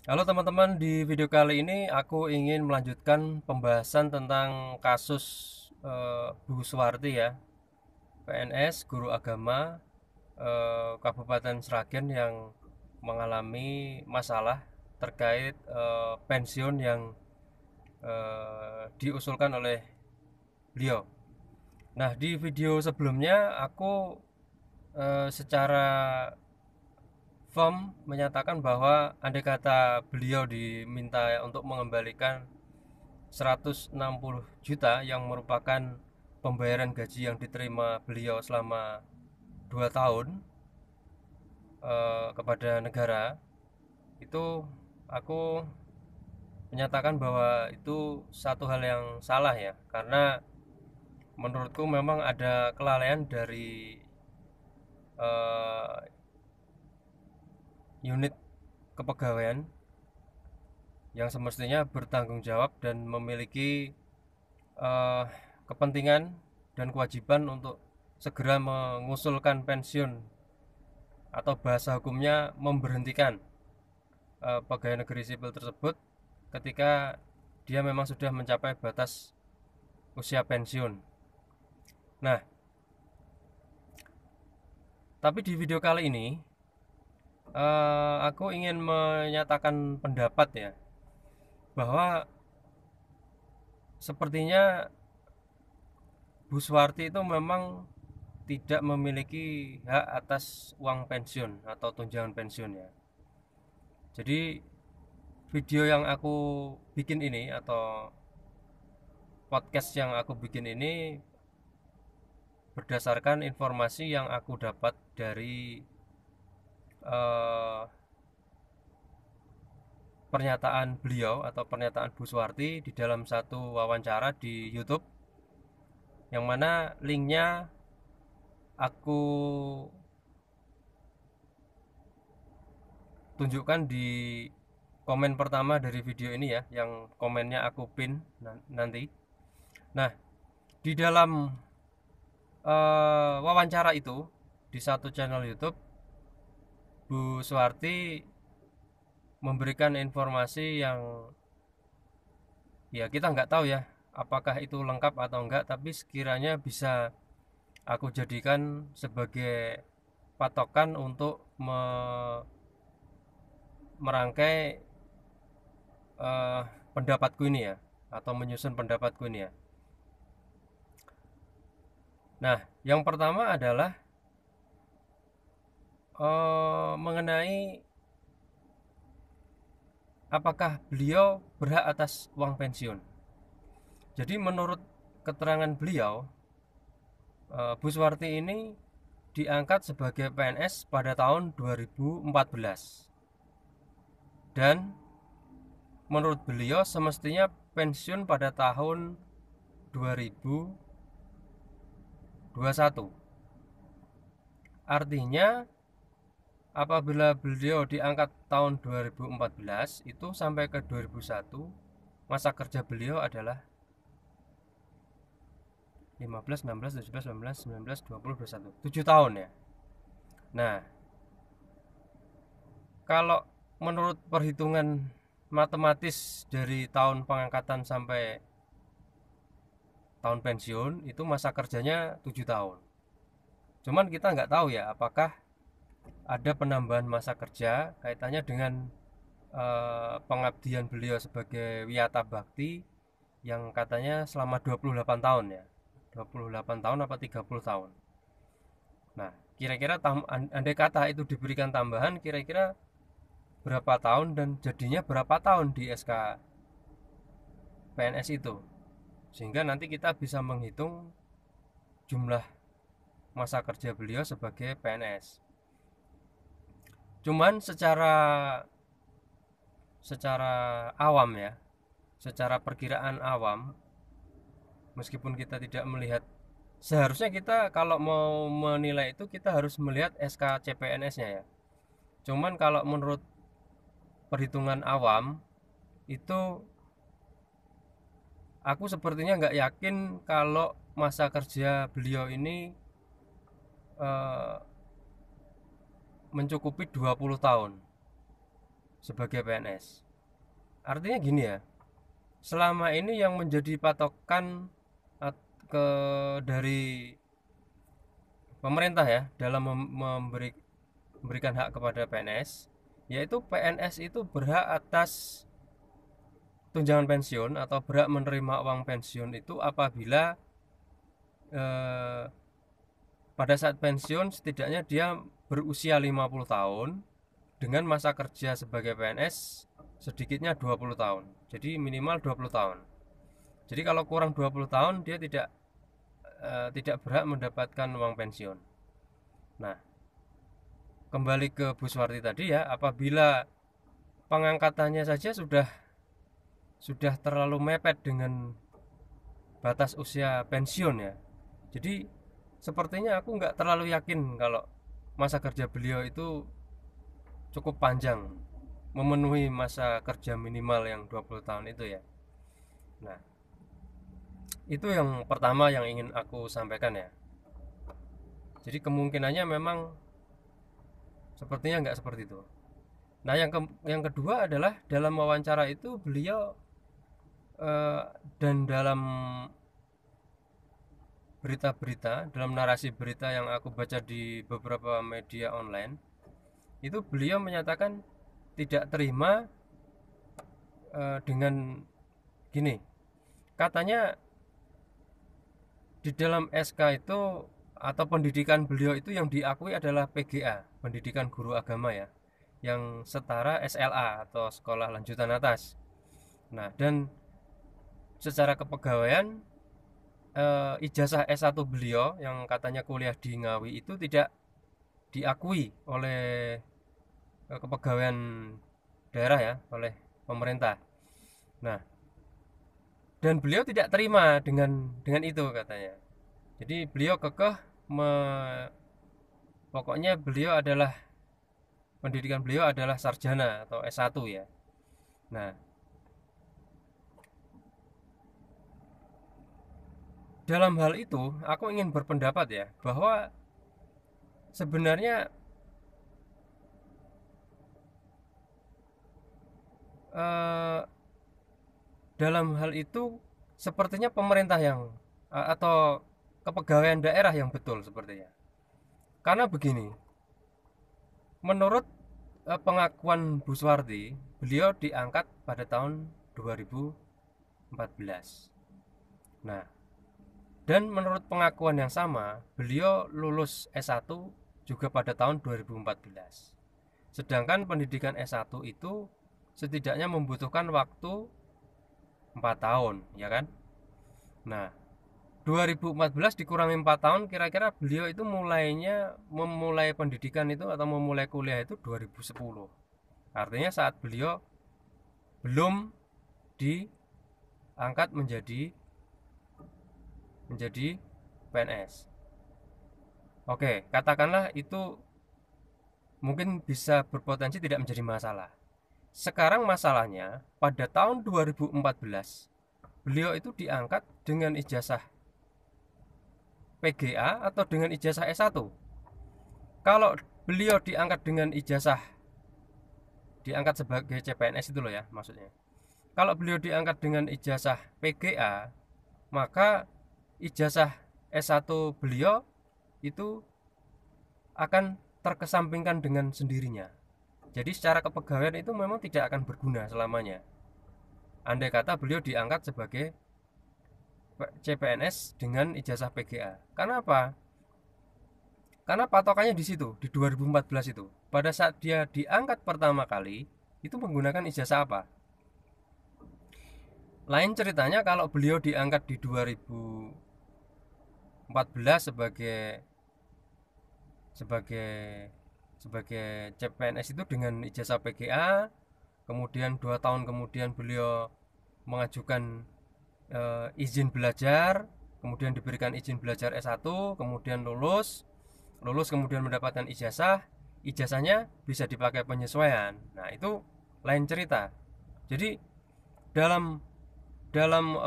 Halo teman-teman, di video kali ini aku ingin melanjutkan pembahasan tentang kasus Bu Suwarti ya, PNS guru agama Kabupaten Sragen yang mengalami masalah terkait pensiun yang diusulkan oleh beliau. Nah, di video sebelumnya aku secara firm menyatakan bahwa andai kata beliau diminta untuk mengembalikan 160 juta yang merupakan pembayaran gaji yang diterima beliau selama 2 tahun kepada negara, itu aku menyatakan bahwa itu satu hal yang salah ya, karena menurutku memang ada kelalaian dari eh, unit kepegawaian yang semestinya bertanggung jawab dan memiliki eh, kepentingan dan kewajiban untuk segera mengusulkan pensiun atau bahasa hukumnya memberhentikan pegawai negeri sipil tersebut ketika dia memang sudah mencapai batas usia pensiun. Nah, tapi di video kali ini aku ingin menyatakan pendapat ya, bahwa sepertinya Bu Suwarti itu memang tidak memiliki hak atas uang pensiun atau tunjangan pensiun ya. Jadi video yang aku bikin ini atau podcast yang aku bikin ini berdasarkan informasi yang aku dapat dari eh, pernyataan beliau atau pernyataan Bu Suwarti di dalam satu wawancara di YouTube, yang mana linknya aku tunjukkan di komen pertama dari video ini ya, yang komennya aku pin nanti. Nah, di dalam wawancara itu di satu channel YouTube, Bu Suwarti memberikan informasi yang ya kita nggak tahu ya apakah itu lengkap atau enggak, tapi sekiranya bisa aku jadikan sebagai patokan untuk merangkai eh, pendapatku ini ya, atau menyusun pendapatku ini ya. Nah, yang pertama adalah mengenai apakah beliau berhak atas uang pensiun. Jadi menurut keterangan beliau, Bu Suwarti ini diangkat sebagai PNS pada tahun 2014, dan menurut beliau semestinya pensiun pada tahun 2021. Artinya apabila beliau diangkat tahun 2014 itu sampai ke 2001, masa kerja beliau adalah 15, 16, 17, 18, 19, 20, 21, 7 tahun ya. Nah, kalau menurut perhitungan matematis dari tahun pengangkatan sampai tahun pensiun itu masa kerjanya 7 tahun. Cuman kita nggak tahu ya apakah ada penambahan masa kerja kaitannya dengan pengabdian beliau sebagai wiyata bakti yang katanya selama 28 tahun ya. 28 tahun apa 30 tahun. Nah, kira-kira andai kata itu diberikan tambahan, kira-kira berapa tahun dan jadinya berapa tahun di SK PNS itu, sehingga nanti kita bisa menghitung jumlah masa kerja beliau sebagai PNS. Cuman secara awam ya, secara perkiraan awam, meskipun kita tidak melihat, seharusnya kita kalau mau menilai itu kita harus melihat SK CPNS-nya ya. Cuman kalau menurut perhitungan awam itu, aku sepertinya nggak yakin kalau masa kerja beliau ini eh, mencukupi 20 tahun. sebagai PNS. Artinya gini ya, selama ini yang menjadi patokan ke dari pemerintah ya dalam memberikan hak kepada PNS, yaitu PNS itu berhak atas tunjangan pensiun atau berhak menerima uang pensiun itu apabila eh, pada saat pensiun setidaknya dia berusia 50 tahun dengan masa kerja sebagai PNS sedikitnya 20 tahun. Jadi minimal 20 tahun. Jadi kalau kurang 20 tahun dia tidak berhak mendapatkan uang pensiun. Nah, kembali ke Bu Suwarti tadi ya, apabila pengangkatannya saja sudah terlalu mepet dengan batas usia pensiun ya. Jadi sepertinya aku nggak terlalu yakin kalau masa kerja beliau itu cukup panjang, memenuhi masa kerja minimal yang 20 tahun itu ya. Nah, itu yang pertama yang ingin aku sampaikan ya. Jadi kemungkinannya memang sepertinya nggak seperti itu. Nah, yang kedua adalah dalam wawancara itu beliau eh, dan dalam berita-berita, dalam narasi berita yang aku baca di beberapa media online, itu beliau menyatakan tidak terima dengan gini. Katanya di dalam SK itu atau pendidikan beliau itu yang diakui adalah PGA, pendidikan guru agama ya, yang setara SLA atau sekolah lanjutan atas. Nah, dan secara kepegawaian ijazah S1 beliau yang katanya kuliah di Ngawi itu tidak diakui oleh kepegawaian daerah ya, oleh pemerintah. Nah, dan beliau tidak terima dengan itu katanya. Jadi beliau kekeh pokoknya beliau adalah pendidikan beliau adalah sarjana atau S1 ya. Nah, dalam hal itu aku ingin berpendapat ya bahwa sebenarnya eh, dalam hal itu sepertinya pemerintah yang atau kepegawaian daerah yang betul sepertinya. Karena begini, menurut pengakuan Bu Suwarti, beliau diangkat pada tahun 2014. Nah, dan menurut pengakuan yang sama, beliau lulus S1 juga pada tahun 2014. Sedangkan pendidikan S1 itu setidaknya membutuhkan waktu 4 tahun, ya kan? Nah, 2014 dikurangi 4 tahun, kira-kira beliau itu memulai pendidikan itu atau memulai kuliah itu 2010. Artinya saat beliau belum diangkat menjadi PNS. Oke, katakanlah itu mungkin bisa berpotensi tidak menjadi masalah. Sekarang masalahnya pada tahun 2014 beliau itu diangkat dengan ijazah PGA atau dengan ijazah S1. Kalau beliau diangkat sebagai CPNS itu loh ya maksudnya. Kalau beliau diangkat dengan ijazah PGA, maka ijazah S1 beliau itu akan terkesampingkan dengan sendirinya. Jadi secara kepegawaian itu memang tidak akan berguna selamanya. Andai kata beliau diangkat sebagai CPNS dengan ijazah PGA. Karena apa? Karena patokannya di situ, di 2014 itu. Pada saat dia diangkat pertama kali, itu menggunakan ijazah apa? Lain ceritanya kalau beliau diangkat di 2014 sebagai sebagai CPNS itu dengan ijazah PGA, kemudian 2 tahun kemudian beliau mengajukan izin belajar, kemudian diberikan izin belajar S1, kemudian lulus kemudian mendapatkan ijazahnya bisa dipakai penyesuaian. Nah, itu lain cerita. Jadi dalam dalam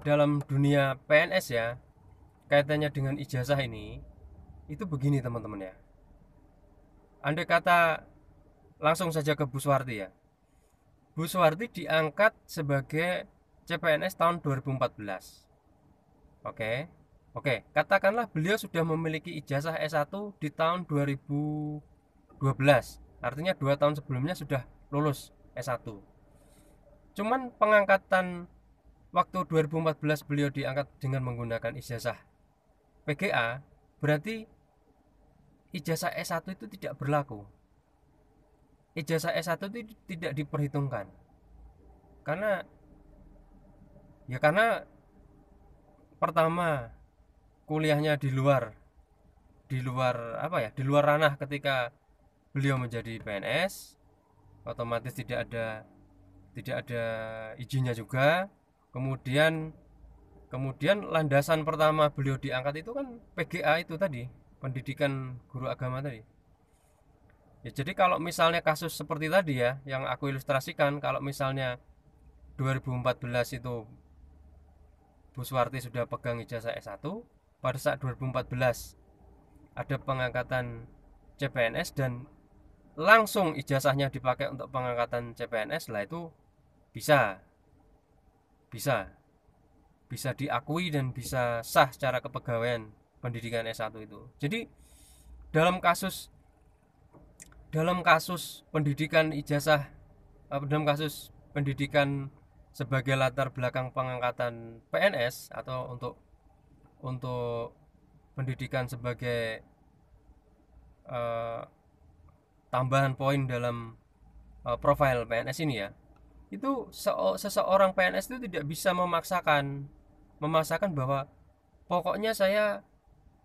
dalam dunia PNS ya, kaitannya dengan ijazah ini itu begini teman-teman ya. Andai kata langsung saja ke Bu Suwarti ya. Bu Suwarti diangkat sebagai CPNS tahun 2014. Oke. Oke, katakanlah beliau sudah memiliki ijazah S1 di tahun 2012. Artinya 2 tahun sebelumnya sudah lulus S1. Cuman pengangkatan waktu 2014 beliau diangkat dengan menggunakan ijazah PGA, berarti ijazah S1 itu tidak berlaku. Ijazah S1 itu tidak diperhitungkan. Karena pertama kuliahnya di luar apa ya? Di luar ranah ketika beliau menjadi PNS, otomatis tidak ada izinnya juga. Kemudian landasan pertama beliau diangkat itu kan PGA itu tadi, pendidikan guru agama tadi. Ya, jadi kalau misalnya kasus seperti tadi ya, yang aku ilustrasikan, kalau misalnya 2014 itu Bu Suwarti sudah pegang ijazah S1, pada saat 2014 ada pengangkatan CPNS dan langsung ijazahnya dipakai untuk pengangkatan CPNS, lah itu bisa bisa bisa diakui dan bisa sah secara kepegawaian pendidikan S1 itu. Jadi dalam kasus dalam kasus pendidikan ijazah dalam kasus pendidikan sebagai latar belakang pengangkatan PNS atau untuk pendidikan sebagai eh, tambahan poin dalam profil PNS ini ya, itu seseorang PNS itu tidak bisa memaksakan bahwa pokoknya saya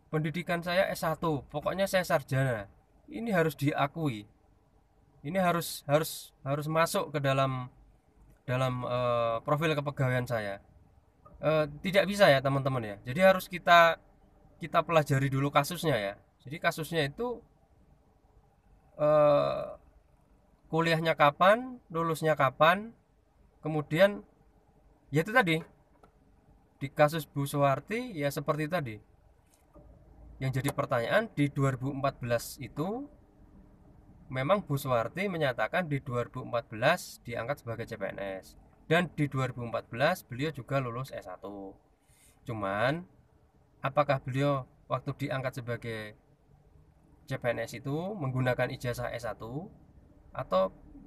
pendidikan saya S1, pokoknya saya sarjana. Ini harus diakui. Ini harus masuk ke dalam profil kepegawaian saya. Tidak bisa ya teman-teman ya. Jadi harus kita kita pelajari dulu kasusnya ya. Jadi kasusnya itu eh, kuliahnya kapan, lulusnya kapan, kemudian ya itu tadi di kasus Bu Suwarti ya seperti tadi. Yang jadi pertanyaan di 2014 itu memang Bu Suwarti menyatakan di 2014 diangkat sebagai CPNS dan di 2014 beliau juga lulus S1. Cuman apakah beliau waktu diangkat sebagai CPNS itu menggunakan ijazah S1 atau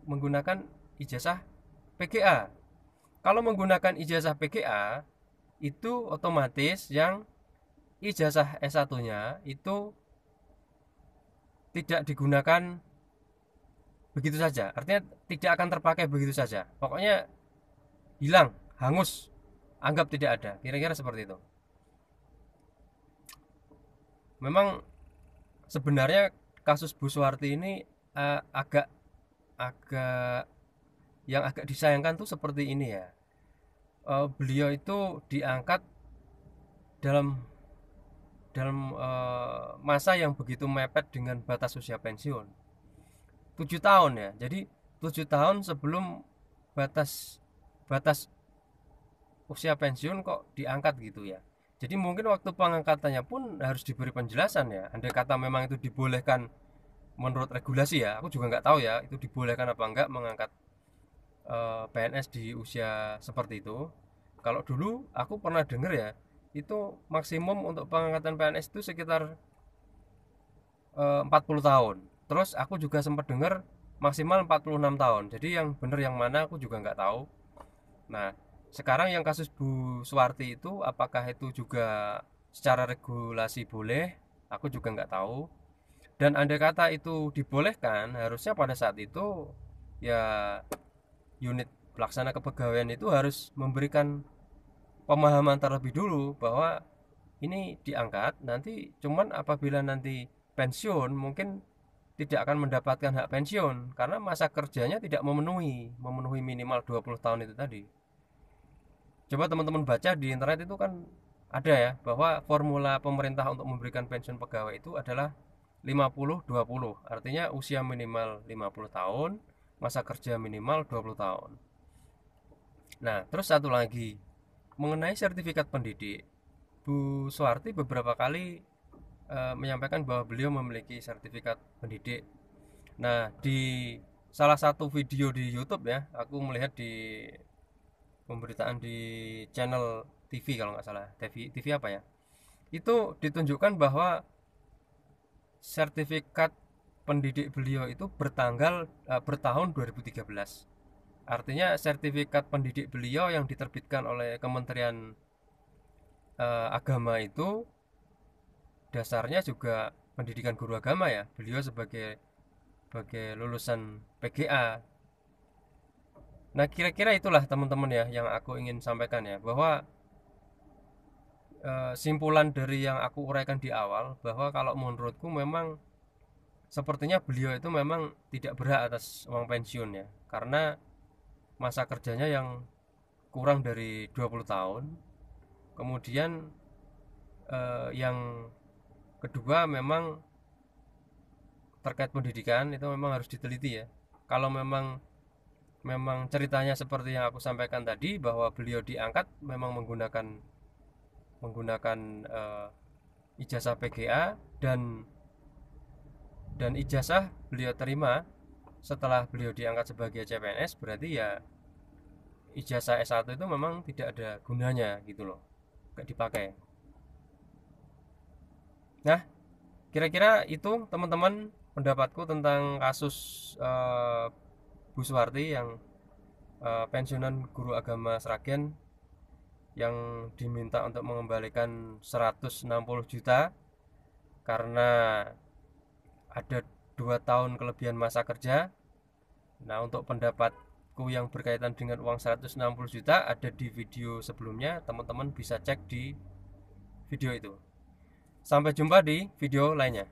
menggunakan ijazah PGA? Kalau menggunakan ijazah PGA itu otomatis yang ijazah S1-nya itu tidak digunakan begitu saja. Artinya tidak akan terpakai begitu saja. Pokoknya hilang, hangus, anggap tidak ada. Kira-kira seperti itu. Memang sebenarnya kasus Bu Suwarti ini agak agak yang agak disayangkan tuh seperti ini ya. Beliau itu diangkat dalam dalam masa yang begitu mepet dengan batas usia pensiun 7 tahun ya. Jadi 7 tahun sebelum batas batas usia pensiun kok diangkat gitu ya. Jadi mungkin waktu pengangkatannya pun harus diberi penjelasan ya. Andai kata memang itu dibolehkan menurut regulasi ya, aku juga nggak tahu ya itu dibolehkan apa enggak mengangkat PNS di usia seperti itu. Kalau dulu aku pernah dengar ya, itu maksimum untuk pengangkatan PNS itu sekitar 40 tahun. Terus aku juga sempat dengar maksimal 46 tahun. Jadi yang benar yang mana aku juga nggak tahu. Nah, sekarang yang kasus Bu Suwarti itu apakah itu juga secara regulasi boleh? Aku juga nggak tahu. Dan andai kata itu dibolehkan, harusnya pada saat itu ya unit pelaksana kepegawaian itu harus memberikan pemahaman terlebih dulu bahwa ini diangkat nanti cuman apabila nanti pensiun mungkin tidak akan mendapatkan hak pensiun karena masa kerjanya tidak memenuhi minimal 20 tahun itu tadi. Coba teman-teman baca di internet itu kan ada ya bahwa formula pemerintah untuk memberikan pensiun pegawai itu adalah 50-20. Artinya usia minimal 50 tahun, masa kerja minimal 20 tahun. Nah, terus satu lagi mengenai sertifikat pendidik. Bu Suwarti beberapa kali menyampaikan bahwa beliau memiliki sertifikat pendidik. Nah, di salah satu video di YouTube ya, aku melihat di pemberitaan di channel TV kalau nggak salah, TV apa ya, itu ditunjukkan bahwa sertifikat pendidik beliau itu bertahun 2013. Artinya sertifikat pendidik beliau yang diterbitkan oleh Kementerian Agama itu dasarnya juga pendidikan guru agama ya. Beliau sebagai lulusan PGA. Nah, kira-kira itulah teman-teman ya yang aku ingin sampaikan ya, bahwa simpulan dari yang aku uraikan di awal, bahwa kalau menurutku memang sepertinya beliau itu memang tidak berhak atas uang pensiun ya, karena masa kerjanya yang kurang dari 20 tahun. Kemudian yang kedua memang terkait pendidikan itu memang harus diteliti ya. Kalau memang memang ceritanya seperti yang aku sampaikan tadi, bahwa beliau diangkat memang menggunakan ijazah PGA, dan ijazah beliau terima setelah beliau diangkat sebagai CPNS, berarti ya ijazah S1 itu memang tidak ada gunanya gitu loh, gak dipakai. Nah, kira-kira itu teman-teman pendapatku tentang kasus Bu Suwarti yang pensiunan guru agama Sragen yang diminta untuk mengembalikan 160 juta karena ada 2 tahun kelebihan masa kerja. Nah, untuk pendapatku yang berkaitan dengan uang 160 juta ada di video sebelumnya, teman-teman bisa cek di video itu. Sampai jumpa di video lainnya.